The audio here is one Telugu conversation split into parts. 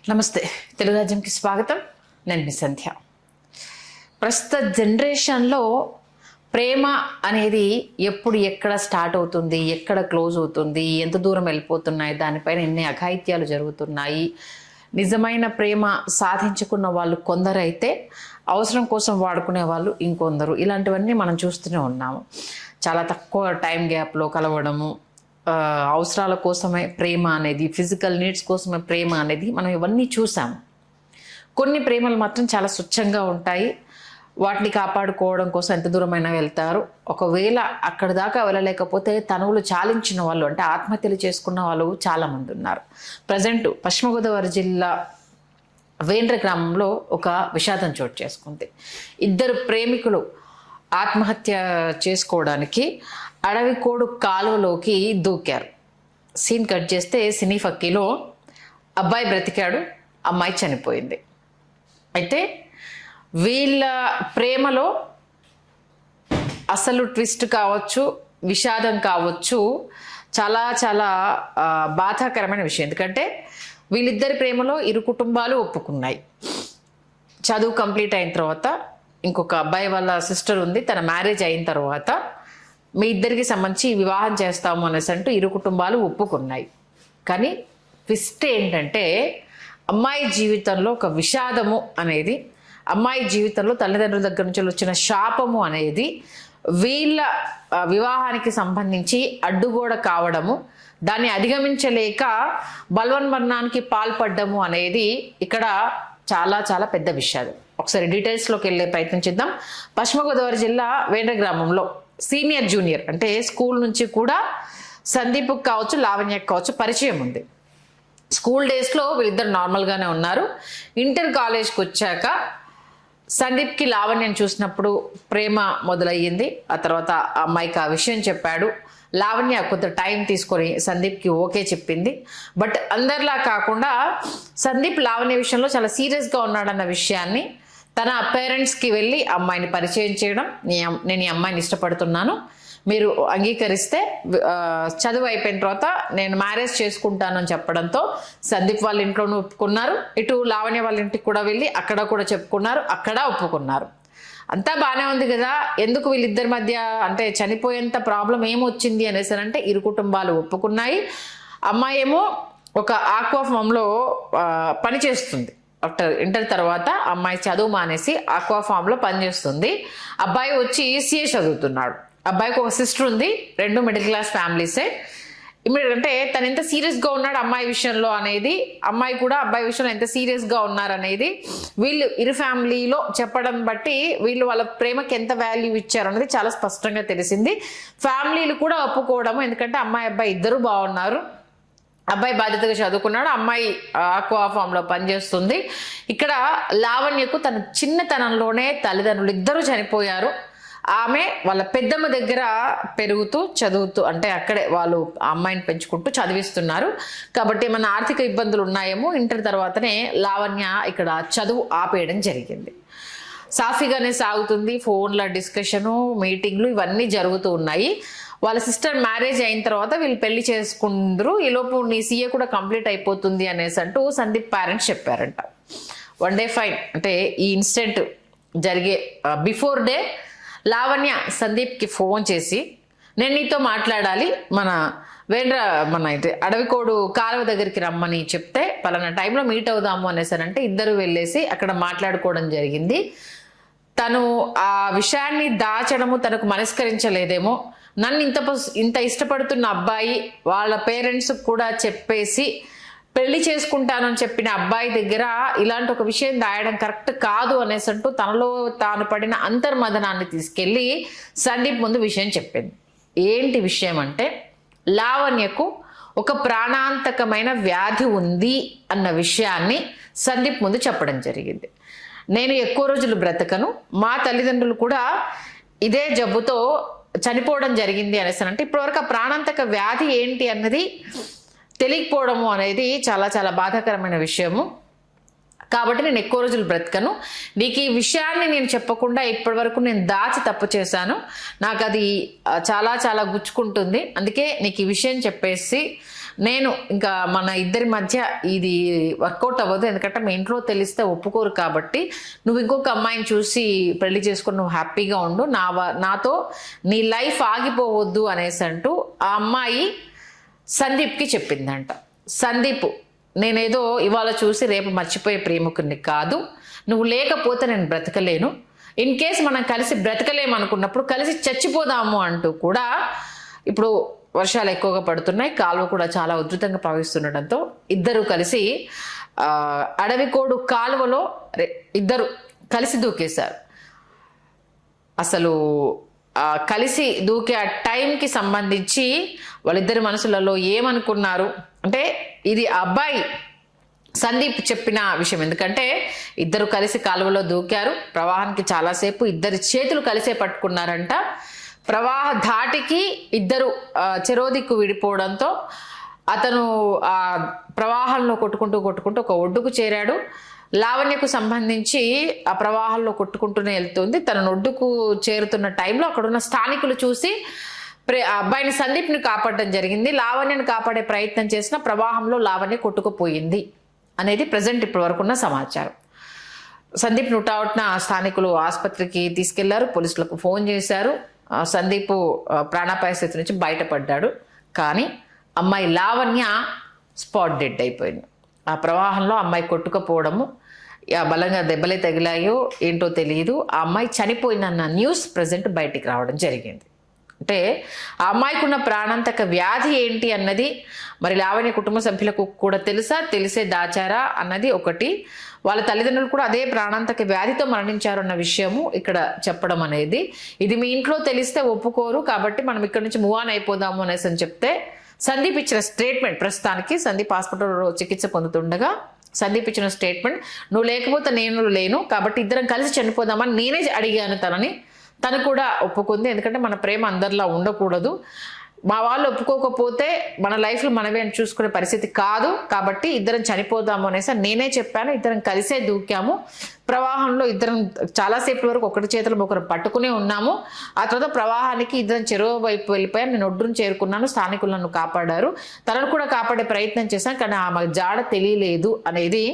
నమస్తే తెలుగు రాజ్యంకి స్వాగతం. నేను మీ సంధ్య. ప్రస్తుత జనరేషన్లో ప్రేమ అనేది ఎప్పుడు ఎక్కడ స్టార్ట్ అవుతుంది, ఎక్కడ క్లోజ్ అవుతుంది, ఎంత దూరం వెళ్ళిపోతున్నాయి, దానిపైన ఎన్ని అఘాయిత్యాలు జరుగుతున్నాయి. నిజమైన ప్రేమ సాధించుకున్న వాళ్ళు కొందరైతే అవసరం కోసం వాడుకునే వాళ్ళు ఇంకొందరు. ఇలాంటివన్నీ మనం చూస్తూనే ఉన్నాము. చాలా తక్కువ టైం గ్యాప్లో కలవడము, అవసరాల కోసమే ప్రేమ అనేది, ఫిజికల్ నీడ్స్ కోసమే ప్రేమ అనేది మనం ఇవన్నీ చూసాము. కొన్ని ప్రేమలు మాత్రం చాలా స్వచ్ఛంగా ఉంటాయి. వాటిని కాపాడుకోవడం కోసం ఎంత దూరమైనా వెళ్తారు. ఒకవేళ అక్కడ దాకా వెళ్ళలేకపోతే తనువులు చాలించిన వాళ్ళు, అంటే ఆత్మహత్యలు చేసుకున్న వాళ్ళు చాలామంది ఉన్నారు. ప్రజెంట్ పశ్చిమ గోదావరి జిల్లా వేండ్ర గ్రామంలో ఒక విషాదం చోటు చేసుకుంది. ఇద్దరు ప్రేమికులు ఆత్మహత్య చేసుకోవడానికి అడవికోడు కాలువలోకి దూకారు. సీన్ కట్ చేస్తే సినీ ఫక్కీలో అబ్బాయి బ్రతికాడు, అమ్మాయి చనిపోయింది. అయితే వీళ్ళ ప్రేమలో అసలు ట్విస్ట్ కావచ్చు, విషాదం కావచ్చు, చాలా చాలా బాధాకరమైన విషయం. ఎందుకంటే వీళ్ళిద్దరి ప్రేమలో ఇరు కుటుంబాలు ఒప్పుకున్నాయి. చదువు కంప్లీట్ అయిన తర్వాత ఇంకొక అబ్బాయి వాళ్ళ సిస్టర్ ఉంది, తన మ్యారేజ్ అయిన తర్వాత మీ ఇద్దరికి సంబంధించి వివాహం చేస్తాము అనేసి అంటూ ఇరు కుటుంబాలు ఒప్పుకున్నాయి. కానీ ట్విస్ట్ ఏంటంటే అమ్మాయి జీవితంలో ఒక విషాదము అనేది, అమ్మాయి జీవితంలో తల్లిదండ్రుల దగ్గర నుంచి వచ్చిన శాపము అనేది వీళ్ళ వివాహానికి సంబంధించి అడ్డుగోడ కావడము, దాన్ని అధిగమించలేక బలవన్మరణానికి పాల్పడ్డము అనేది ఇక్కడ చాలా చాలా పెద్ద విషయాలు. ఒకసారి డీటెయిల్స్లోకి వెళ్ళే ప్రయత్నం చేద్దాం. పశ్చిమ గోదావరి జిల్లా వేండ్ర గ్రామంలో సీనియర్ జూనియర్, అంటే స్కూల్ నుంచి కూడా సందీప్కి కావచ్చు, లావణ్యకి కావచ్చు పరిచయం ఉంది. స్కూల్ డేస్లో వీళ్ళిద్దరు నార్మల్గానే ఉన్నారు. ఇంటర్ కాలేజ్కి వచ్చాక సందీప్కి లావణ్యను చూసినప్పుడు ప్రేమ మొదలయ్యింది. ఆ తర్వాత ఆ అమ్మాయికి ఆ విషయం చెప్పాడు. లావణ్య కొంత టైం తీసుకొని సందీప్కి ఓకే చెప్పింది. బట్ అందరిలా కాకుండా సందీప్ లావణ్య విషయంలో చాలా సీరియస్గా ఉన్నాడన్న విషయాన్ని తన పేరెంట్స్కి వెళ్ళి అమ్మాయిని పరిచయం చేయడం, నేను ఈ అమ్మాయిని ఇష్టపడుతున్నాను, మీరు అంగీకరిస్తే చదువు అయిపోయిన తర్వాత నేను మ్యారేజ్ చేసుకుంటాను అని చెప్పడంతో సందీప్ వాళ్ళ ఇంట్లోనూ ఒప్పుకున్నారు. ఇటు లావణ్య వాళ్ళ ఇంటికి కూడా వెళ్ళి అక్కడ కూడా చెప్పుకున్నారు, అక్కడ ఒప్పుకున్నారు. అంతా బాగానే ఉంది కదా, ఎందుకు వీళ్ళిద్దరి మధ్య అంటే చనిపోయేంత ప్రాబ్లం ఏమొచ్చింది అనేసి అంటే ఇరు కుటుంబాలు ఒప్పుకున్నాయి. అమ్మాయి ఏమో ఒక ఆక్వా ఫామ్లో పనిచేస్తుంది. ఆఫ్టర్ ఇంటర్ తర్వాత అమ్మాయి చదువు మానేసి ఆక్వా ఫామ్లో పనిచేస్తుంది. అబ్బాయి వచ్చి సిఏ చదువుతున్నాడు. అబ్బాయికి ఒక సిస్టర్ ఉంది, రెండు మిడిల్ క్లాస్ ఫ్యామిలీసే. అంటే తను ఎంత సీరియస్గా ఉన్నాడు అమ్మాయి విషయంలో అనేది, అమ్మాయి కూడా అబ్బాయి విషయంలో ఎంత సీరియస్గా ఉన్నారనేది వీళ్ళు ఇరు ఫ్యామిలీలో చెప్పడం బట్టి వీళ్ళు వాళ్ళ ప్రేమకి ఎంత వాల్యూ ఇచ్చారు అనేది చాలా స్పష్టంగా తెలిసింది. ఫ్యామిలీలు కూడా ఒప్పుకోవడము, ఎందుకంటే అమ్మాయి అబ్బాయి ఇద్దరు బాగున్నారు. అబ్బాయి బాధ్యతగా చదువుకున్నాడు, అమ్మాయి ఆక్వా ఫామ్లో పనిచేస్తుంది. ఇక్కడ లావణ్యకు తన చిన్నతనంలోనే తల్లిదండ్రులు ఇద్దరూ చనిపోయారు. ఆమె వాళ్ళ పెద్దమ్మ దగ్గర పెరుగుతూ చదువుతూ, అంటే అక్కడే వాళ్ళు అమ్మాయిని పెంచుకుంటూ చదివిస్తున్నారు. కాబట్టి ఏమైనా ఆర్థిక ఇబ్బందులు ఉన్నాయేమో, ఇంటర్ తర్వాతనే లావణ్య ఇక్కడ చదువు ఆపేయడం జరిగింది. సాఫీగానే సాగుతుంది, ఫోన్ల డిస్కషను, మీటింగ్లు ఇవన్నీ జరుగుతూ ఉన్నాయి. వాళ్ళ సిస్టర్ మ్యారేజ్ అయిన తర్వాత వీళ్ళు పెళ్లి చేసుకుందరు. ఈలోపు నీ సీఏ కూడా కంప్లీట్ అయిపోతుంది అనేసి అంటూ సందీప్ పేరెంట్స్ చెప్పారంట. వన్ డే ఫైన్, అంటే ఈ ఇన్సిడెంట్ జరిగే బిఫోర్ డే లావణ్య సందీప్కి ఫోన్ చేసి నేను నీతో మాట్లాడాలి, మన అడవికోడు కాలువ దగ్గరికి రమ్మని చెప్తే పలానా టైంలో మీట్ అవుదాము అనేసారంటే ఇద్దరు వెళ్ళేసి అక్కడ మాట్లాడుకోవడం జరిగింది. తను ఆ విషయాన్ని దాచడము తనకు మనస్కరించలేదేమో, నన్ను ఇంత ఇష్టపడుతున్న అబ్బాయి వాళ్ళ పేరెంట్స్ కూడా చెప్పేసి పెళ్లి చేసుకుంటానని చెప్పిన అబ్బాయి దగ్గర ఇలాంటి ఒక విషయం దాయడం కరెక్ట్ కాదు అనేసి అంటూ తనలో తాను పడిన అంతర్మదనాన్ని తీసుకెళ్ళి సందీప్ ముందు విషయం చెప్పింది. ఏంటి విషయం అంటే, లావణ్యకు ఒక ప్రాణాంతకమైన వ్యాధి ఉంది అన్న విషయాన్ని సందీప్ ముందు చెప్పడం జరిగింది. నేను ఎక్కువ రోజులు బ్రతకను, మా తల్లిదండ్రులు కూడా ఇదే జబ్బుతో చనిపోవడం జరిగింది అనేసి అంటే ఇప్పటివరకు ఆ ప్రాణాంతక వ్యాధి ఏంటి అన్నది తెలియకపోవడము అనేది చాలా చాలా బాధాకరమైన విషయము. కాబట్టి నేను ఎక్కువ రోజులు బ్రతకను, నీకు ఈ విషయాన్ని నేను చెప్పకుండా ఇప్పటి వరకు నేను దాచి తప్పు చేశాను, నాకు అది చాలా చాలా గుచ్చుకుంటుంది, అందుకే నీకు ఈ విషయం చెప్పేసి నేను ఇంకా మన ఇద్దరి మధ్య ఇది వర్కౌట్ అవ్వదు, ఎందుకంటే మీ ఇంట్లో తెలిస్తే ఒప్పుకోరు కాబట్టి నువ్వు ఇంకొక అమ్మాయిని చూసి పెళ్లి చేసుకుని నువ్వు హ్యాపీగా ఉండు, నాతో నీ లైఫ్ ఆగిపోవద్దు అనేసి అంటూ ఆ అమ్మాయి సందీప్కి చెప్పిందంట. సందీప్, నేనేదో ఇవాళ చూసి రేపు మర్చిపోయే ప్రేమికుడిని కాదు, నువ్వు లేకపోతే నేను బ్రతకలేను, ఇన్ కేస్ మనం కలిసి బ్రతకలేము అనుకున్నప్పుడు కలిసి చచ్చిపోదాము అంటూ కూడా, ఇప్పుడు వర్షాలు ఎక్కువగా పడుతున్నాయి, కాలువ కూడా చాలా ఉధృతంగా ప్రవహిస్తుండటంతో ఇద్దరు కలిసి అడవికోడు కాలువలో ఇద్దరు కలిసి దూకేశారు. అసలు కలిసి దూకే ఆ టైంకి సంబంధించి వాళ్ళిద్దరి మనసులలో ఏమనుకున్నారు అంటే, ఇది అబ్బాయి సందీప్ చెప్పిన విషయం. ఎందుకంటే ఇద్దరు కలిసి కాలువలో దూకారు, ప్రవాహానికి చాలాసేపు ఇద్దరి చేతులు కలిసే పట్టుకున్నారంట. ప్రవాహ ధాటికి ఇద్దరు చెరోదిక్కు విడిపోవడంతో అతను ఆ ప్రవాహంలో కొట్టుకుంటూ ఒక ఒడ్డుకు చేరాడు. లావణ్యకు సంబంధించి ఆ ప్రవాహంలో కొట్టుకుంటూనే వెళ్తుంది. తన ఒడ్డుకు చేరుతున్న టైంలో అక్కడున్న స్థానికులు చూసి అబ్బాయిని సందీప్ని కాపాడడం జరిగింది. లావణ్యను కాపాడే ప్రయత్నం చేసిన ప్రవాహంలో లావణ్య కొట్టుకుపోయింది అనేది ప్రజెంట్ ఇప్పటి వరకు ఉన్న సమాచారం. సందీప్ నుటావుట్న స్థానికులు ఆసుపత్రికి తీసుకెళ్లారు, పోలీసులకు ఫోన్ చేశారు. సందీప్ ప్రాణాపాయ స్థితి నుంచి బయటపడ్డాడు. కానీ అమ్మాయి లావణ్య స్పాట్ డెడ్ అయిపోయింది. ఆ ప్రవాహంలో అమ్మాయి కొట్టుకుపోవడము, బలంగా దెబ్బలే తగిలాయో ఏంటో తెలియదు, ఆ అమ్మాయి చనిపోయిందన్న న్యూస్ ప్రజెంట్ బయటికి రావడం జరిగింది. అంటే ఆ అమ్మాయికి ఉన్న ప్రాణాంతక వ్యాధి ఏంటి అన్నది మరి లావణ్య కుటుంబ సభ్యులకు కూడా తెలిసే దాచారా అన్నది ఒకటి. వాళ్ళ తల్లిదండ్రులు కూడా అదే ప్రాణాంతక వ్యాధితో మరణించారు అన్న విషయము ఇక్కడ చెప్పడం అనేది, ఇది మీ ఇంట్లో తెలిస్తే ఒప్పుకోరు కాబట్టి మనం ఇక్కడ నుంచి మూవ్ ఆన్ అయిపోదాము అనేసి అని చెప్తే సందీప్ ఇచ్చిన స్టేట్మెంట్, ప్రస్తుతానికి సందీప్ హాస్పిటల్లో చికిత్స పొందుతుండగా సందీప్ ఇచ్చిన స్టేట్మెంట్, నువ్వు లేకపోతే నేను లేను కాబట్టి ఇద్దరం కలిసి చనిపోదామని నేనే అడిగాను తను కూడా ఒప్పుకుంది. ఎందుకంటే మన ప్రేమ అందరిలా ఉండకూడదు, మా వాళ్ళు ఒప్పుకోకపోతే మన లైఫ్లో మనమే అని చూసుకునే పరిస్థితి కాదు కాబట్టి ఇద్దరం చనిపోదాము అనేసి నేనే చెప్పాను. ఇద్దరం కలిసే దూకాము, ప్రవాహంలో ఇద్దరం చాలాసేపు వరకు ఒకటి చేతులు ఒకరు పట్టుకునే ఉన్నాము. ఆ తర్వాత ప్రవాహానికి ఇద్దరం చెరువు వైపు వెళ్ళిపోయాను, నేను ఒడ్డును చేరుకున్నాను, స్థానికులు నన్ను కాపాడారు, తనను కూడా కాపాడే ప్రయత్నం చేశాను కానీ ఆమె జాడ తెలియలేదు అనేది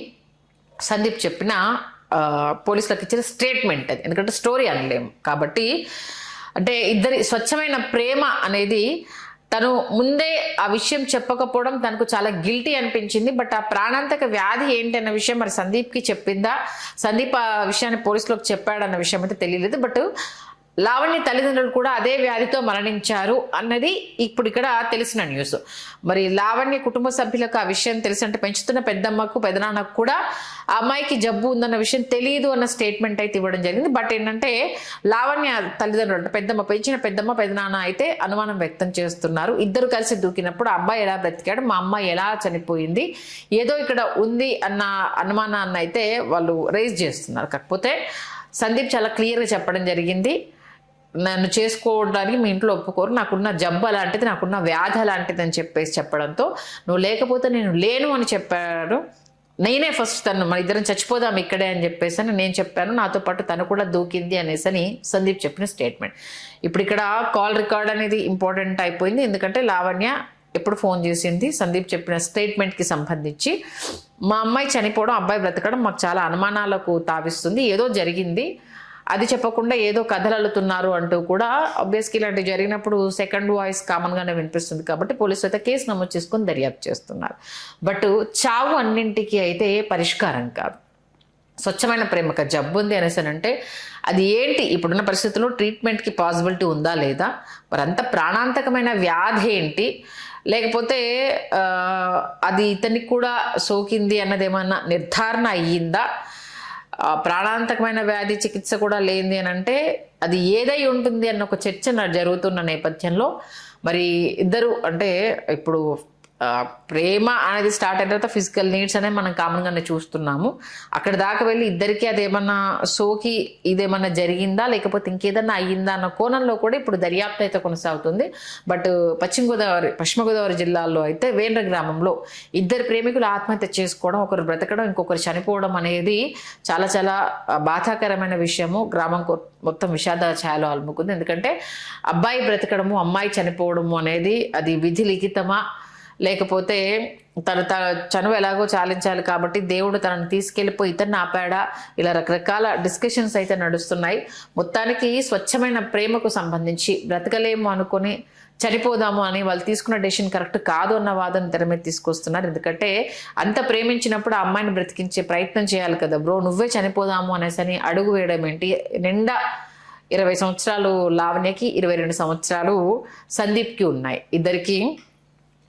సందీప్ చెప్పిన పోలీసులకు ఇచ్చిన స్టేట్మెంట్. అది ఎందుకంటే స్టోరీ అనలేము కాబట్టి, అంటే ఇద్దరి స్వచ్ఛమైన ప్రేమ అనేది తను ముందే ఆ విషయం చెప్పకపోవడం తనకు చాలా గిల్టీ అనిపించింది. బట్ ఆ ప్రాణాంతక వ్యాధి ఏంటి అన్న విషయం మరి సందీప్కి చెప్పిందా, సందీప్ ఆ విషయాన్ని పోలీసులకు చెప్పాడన్న విషయం అయితే తెలియలేదు. బట్ లావణ్య తల్లిదండ్రులు కూడా అదే వ్యాధితో మరణించారు అన్నది ఇప్పుడు ఇక్కడ తెలిసిన న్యూస్. మరి లావణ్య కుటుంబ సభ్యులకు ఆ విషయం తెలిసి పెంచుతున్న పెద్దమ్మకు పెదనాన్నకు కూడా ఆ అమ్మాయికి జబ్బు ఉందన్న విషయం తెలియదు అన్న స్టేట్మెంట్ అయితే ఇవ్వడం జరిగింది. బట్ ఏంటంటే లావణ్య తల్లిదండ్రులు అంటే పెంచిన పెద్దమ్మ పెదనాన్న అయితే అనుమానం వ్యక్తం చేస్తున్నారు. ఇద్దరు కలిసి దూకినప్పుడు అబ్బాయి ఎలా బ్రతికాడు, మా అమ్మాయి ఎలా చనిపోయింది, ఏదో ఇక్కడ ఉంది అన్న అనుమానాన్ని అయితే వాళ్ళు రైజ్ చేస్తున్నారు. కాకపోతే సందీప్ చాలా క్లియర్గా చెప్పడం జరిగింది, నన్ను చేసుకోవడానికి మీ ఇంట్లో ఒప్పుకోరు, నాకున్న జబ్బు అలాంటిది, నాకున్న వ్యాధి అలాంటిది అని చెప్పడంతో నువ్వు లేకపోతే నేను లేను అని చెప్పాడు. నేనే ఫస్ట్ మన ఇద్దరం చచ్చిపోదాం ఇక్కడే అని చెప్పేసి నేను చెప్పాను, నాతో పాటు తను కూడా దూకింది అనేసి సందీప్ చెప్పిన స్టేట్మెంట్. ఇప్పుడు ఇక్కడ కాల్ రికార్డ్ అనేది ఇంపార్టెంట్ అయిపోయింది. ఎందుకంటే లావణ్య ఎప్పుడు ఫోన్ చేసింది, సందీప్ చెప్పిన స్టేట్మెంట్కి సంబంధించి మా అమ్మాయి చనిపోవడం అబ్బాయి బ్రతకడం మాకు చాలా అనుమానాలకు తావిస్తుంది, ఏదో జరిగింది, అది చెప్పకుండా ఏదో కథలు అల్లుతున్నారు అంటూ కూడా ఆబ్వియస్గా ఇలాంటివి జరిగినప్పుడు సెకండ్ వాయిస్ కామన్గానే వినిపిస్తుంది కాబట్టి పోలీసులు అయితే కేసు నమోదు చేసుకుని దర్యాప్తు చేస్తున్నారు. బట్ చావు అన్నింటికి అయితే పరిష్కారం కాదు. స్వచ్ఛమైన ప్రేమక జబ్బు ఉంది అనేసి అంటే అది ఏంటి, ఇప్పుడున్న పరిస్థితుల్లో ట్రీట్మెంట్కి పాసిబిలిటీ ఉందా లేదా, మరి అంత ప్రాణాంతకమైన వ్యాధి ఏంటి, లేకపోతే అది ఇతనికి కూడా సోకింది అన్నది ఏమన్నా నిర్ధారణ అయ్యిందా, ప్రాణాంతకమైన వ్యాధి చికిత్స కూడా లేనిది అని అంటే అది ఏదై ఉంటుంది అన్న ఒక చర్చ జరుగుతున్న నేపథ్యంలో మరి ఇద్దరు అంటే ఇప్పుడు ప్రేమ అనేది స్టార్ట్ అయిన తర్వాత ఫిజికల్ నీడ్స్ అనేది మనం కామన్గానే చూస్తున్నాము. అక్కడ దాకా వెళ్ళి ఇద్దరికి అదేమన్నా సోకి ఇదేమన్నా జరిగిందా లేకపోతే ఇంకేదన్నా అయ్యిందా అన్న కోణంలో కూడా ఇప్పుడు దర్యాప్తు అయితే కొనసాగుతుంది. బట్ పశ్చిమ గోదావరి జిల్లాలో అయితే వేండ్ర గ్రామంలో ఇద్దరు ప్రేమికులు ఆత్మహత్య చేసుకోవడం, ఒకరు బ్రతకడం ఇంకొకరు చనిపోవడం అనేది చాలా చాలా బాధాకరమైన విషయము. గ్రామం మొత్తం విషాద ఛాయలో అలుముకుంది. ఎందుకంటే అబ్బాయి బ్రతకడము అమ్మాయి చనిపోవడము అనేది అది విధి లిఖితమా లేకపోతే తను చనువు ఎలాగో చాలించాలి కాబట్టి దేవుడు తనను తీసుకెళ్ళిపోయి ఇతన్ని ఆపాడా, ఇలా రకరకాల డిస్కషన్స్ అయితే నడుస్తున్నాయి. మొత్తానికి స్వచ్ఛమైన ప్రేమకు సంబంధించి బ్రతకలేము అనుకుని చనిపోదాము అని వాళ్ళు తీసుకున్న డెసిషన్ కరెక్ట్ కాదు అన్న వాదన తెర మీద తీసుకొస్తున్నారు. ఎందుకంటే అంత ప్రేమించినప్పుడు ఆ అమ్మాయిని బ్రతికించే ప్రయత్నం చేయాలి కదా బ్రో, నువ్వే చనిపోదాము అనేసి అడుగు వేయడం ఏంటి? నిండా 20 సంవత్సరాలు లావణ్యకి, 22 సంవత్సరాలు సందీప్కి ఉన్నాయి. ఇద్దరికి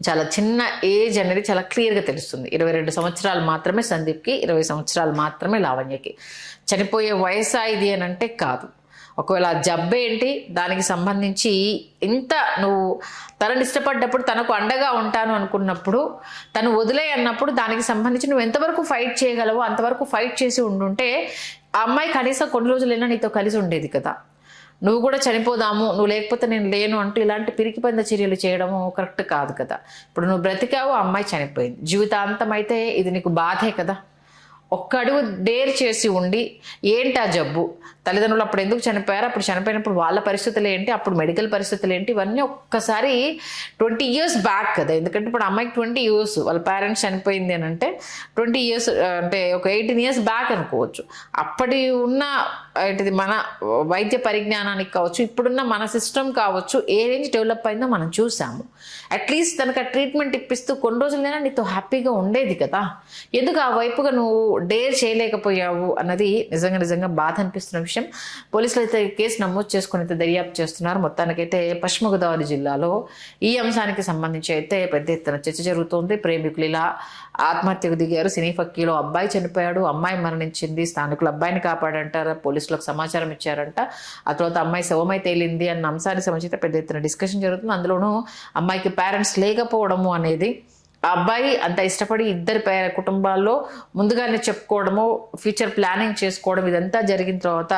చాలా చిన్న ఏజ్ అనేది చాలా క్లియర్గా తెలుస్తుంది. 22 సంవత్సరాలు మాత్రమే సందీప్కి, 20 సంవత్సరాలు మాత్రమే లావణ్యకి. చనిపోయే వయసా ఇది అని అంటే కాదు. ఒకవేళ జబ్బేంటి, దానికి సంబంధించి ఇంత నువ్వు తనని ఇష్టపడ్డప్పుడు తనకు అండగా ఉంటాను అనుకున్నప్పుడు తను వదిలే అన్నప్పుడు దానికి సంబంధించి నువ్వు ఎంతవరకు ఫైట్ చేయగలవో అంతవరకు ఫైట్ చేసి ఉండుంటే ఆ అమ్మాయి కనీసం కొన్ని రోజులైనా నీతో కలిసి ఉండేది కదా. నువ్వు కూడా చనిపోదాము, నువ్వు లేకపోతే నేను లేను అంటూ ఇలాంటి పిరికిపంద చర్యలు చేయడము కరెక్ట్ కాదు కదా. ఇప్పుడు నువ్వు బ్రతికావు, అమ్మాయి చనిపోయింది, జీవితాంతం అయితే ఇది నీకు బాధే కదా. ఒక్క అడుగు డేర్ చేసి ఉండి ఏంటి ఆ జబ్బు, తల్లిదండ్రులు అప్పుడు ఎందుకు చనిపోయారు, అప్పుడు చనిపోయినప్పుడు వాళ్ళ పరిస్థితులు ఏంటి, అప్పుడు మెడికల్ పరిస్థితులు ఏంటి, ఇవన్నీ ఒక్కసారి 20 years బ్యాక్ కదా. ఎందుకంటే ఇప్పుడు అమ్మాయికి 20 years, వాళ్ళ పేరెంట్స్ చనిపోయింది అని అంటే 20 years అంటే ఒక 18 years బ్యాక్ అనుకోవచ్చు. అప్పటి ఉన్న ఏంటిది మన వైద్య పరిజ్ఞానానికి కావచ్చు, ఇప్పుడున్న మన సిస్టమ్ కావచ్చు, ఏ రేంజ్ డెవలప్ అయిందో మనం చూసాము. అట్లీస్ట్ తనకు ఆ ట్రీట్మెంట్ ఇప్పిస్తూ కొన్ని రోజులైనా నీతో హ్యాపీగా ఉండేది కదా. ఎందుకు ఆ వైపుగా నువ్వు డేర్ చేయలేకపోయావు అన్నది నిజంగా బాధ అనిపిస్తున్న విషయం. పోలీసులు అయితే కేసు నమోదు చేసుకుని అయితే దర్యాప్తు చేస్తున్నారు. మొత్తానికైతే పశ్చిమ గోదావరి జిల్లాలో ఈ అంశానికి సంబంధించి అయితే పెద్ద ఎత్తున చర్చ జరుగుతోంది. ప్రేమికులు ఇలా ఆత్మహత్యకు దిగారు. సినీ ఫక్కీలో అబ్బాయి చనిపోయాడు, అమ్మాయి మరణించింది, స్థానికులు అబ్బాయిని కాపాడంటారు, పోలీసులకు సమాచారం ఇచ్చారంట. ఆ తర్వాత అమ్మాయి శవమై తేలింది అన్న అంశానికి సంబంధించి పెద్ద ఎత్తున డిస్కషన్ జరుగుతుంది. అందులోనూ అమ్మాయికి పేరెంట్స్ లేకపోవడము అనేది, ఆ అబ్బాయి అంత ఇష్టపడి ఇద్దరు కుటుంబాల్లో ముందుగానే చెప్పుకోవడము, ఫ్యూచర్ ప్లానింగ్ చేసుకోవడం, ఇదంతా జరిగిన తర్వాత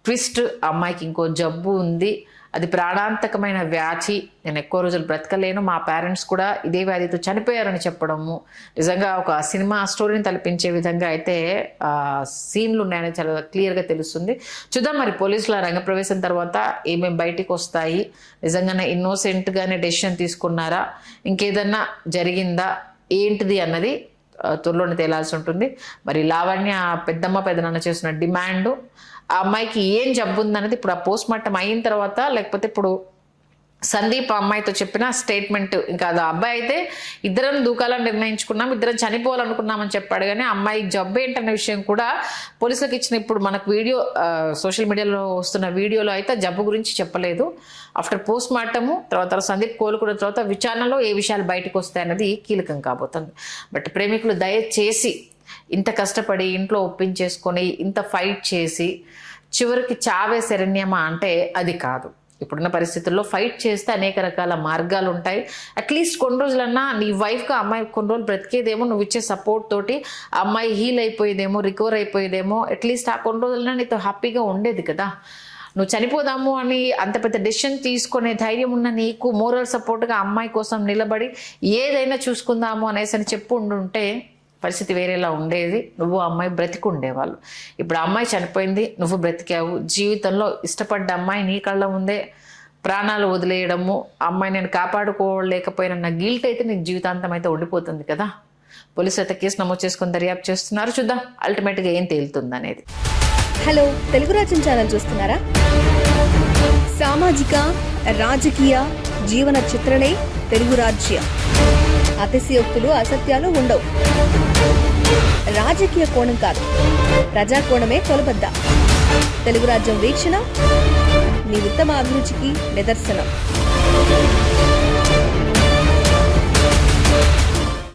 ట్విస్ట్, అమ్మాయికి ఇంకో జబ్బు ఉంది, అది ప్రాణాంతకమైన వ్యాధి, నేను ఎక్కువ రోజులు బ్రతకలేను, మా పేరెంట్స్ కూడా ఇదే వ్యాధితో చనిపోయారని చెప్పడము నిజంగా ఒక సినిమా స్టోరీని తలపించే విధంగా అయితే సీన్లు ఉన్నాయని చాలా క్లియర్గా తెలుస్తుంది. చూద్దాం మరి పోలీసుల రంగప్రవేశం తర్వాత ఏమేమి బయటికి వస్తాయి, నిజంగానే ఇన్నోసెంట్గానే డెసిషన్ తీసుకున్నారా, ఇంకేదన్నా జరిగిందా ఏంటిది అన్నది త్వరలోనే తేలాల్సి ఉంటుంది. మరి లావణ్య పెద్దమ్మ పెద్దనాన్న చేస్తున్న డిమాండ్, ఆ అమ్మాయికి ఏం జబ్బు ఉందన్నది ఇప్పుడు ఆ పోస్ట్ మార్టం అయిన తర్వాత, లేకపోతే ఇప్పుడు సందీప్ అమ్మాయితో చెప్పిన స్టేట్మెంట్, ఇంకా అది అబ్బాయి అయితే ఇద్దరం దూకాలని నిర్ణయించుకున్నాం, ఇద్దరం చనిపోవాలనుకున్నామని చెప్పాడు. కానీ అమ్మాయి జబ్బు ఏంటన్న విషయం కూడా పోలీసులకు ఇచ్చిన ఇప్పుడు మనకు వీడియో సోషల్ మీడియాలో వస్తున్న వీడియోలో అయితే జబ్బు గురించి చెప్పలేదు. ఆఫ్టర్ పోస్ట్ మార్టము తర్వాత సందీప్ కోలుకున్న తర్వాత విచారణలో ఏ విషయాలు బయటకు వస్తాయన్నది కీలకం కాబోతుంది. బట్ ప్రేమికులు దయచేసి ఇంత కష్టపడి ఇంట్లో ఒప్పించేసుకొని ఇంత ఫైట్ చేసి చివరికి చావే శరణ్యమా అంటే అది కాదు. ఇప్పుడున్న పరిస్థితుల్లో ఫైట్ చేస్తే అనేక రకాల మార్గాలు ఉంటాయి. అట్లీస్ట్ కొన్ని రోజులన్నా నీ వైఫ్గా అమ్మాయి కొన్ని రోజులు బ్రతికేదేమో, నువ్వు ఇచ్చే సపోర్ట్ తోటి ఆ అమ్మాయి హీల్ అయిపోయేదేమో, రికవర్ అయిపోయేదేమో, అట్లీస్ట్ ఆ కొన్ని రోజులన్నా నీతో హ్యాపీగా ఉండేది కదా. నువ్వు చనిపోదాము అని అంత పెద్ద డెసిషన్ తీసుకునే ధైర్యం ఉన్న నీకు మోరల్ సపోర్ట్గా అమ్మాయి కోసం నిలబడి ఏదైనా చూసుకుందాము అనేసి అని చెప్పు ఉండుంటే పరిస్థితి వేరేలా ఉండేది, నువ్వు అమ్మాయి బ్రతికుండేవాళ్ళు. ఇప్పుడు ఆ అమ్మాయి చనిపోయింది, నువ్వు బ్రతికావు. జీవితంలో ఇష్టపడ్డ అమ్మాయి నీ కళ్ళ ముందే ప్రాణాలు వదిలేయడము, అమ్మాయి నేను కాపాడుకోలేకపోయిన గిల్ట్ అయితే నీకు జీవితాంతం అయితే ఉండిపోతుంది కదా. పోలీసులు అయితే కేసు నమోదు చేసుకుని దర్యాప్తు చేస్తున్నారు. చూద్దాం అల్టిమేట్గా ఏం తేలుతుంది అనేది. హలో, తెలుగు రాజ్యం ఛానల్ చూస్తున్నారా? సామాజిక రాజకీయ జీవన చిత్రణే తెలుగు రాజ్యం. అతిశయోక్తులు అసత్యాలు ఉండవు. రాజకీయ కోణం కాదు, ప్రజా కోణమే కొలబద్ద. తెలుగు రాజ్యం వీక్షణ నీ ఉత్తమ అభిరుచికి నిదర్శనం.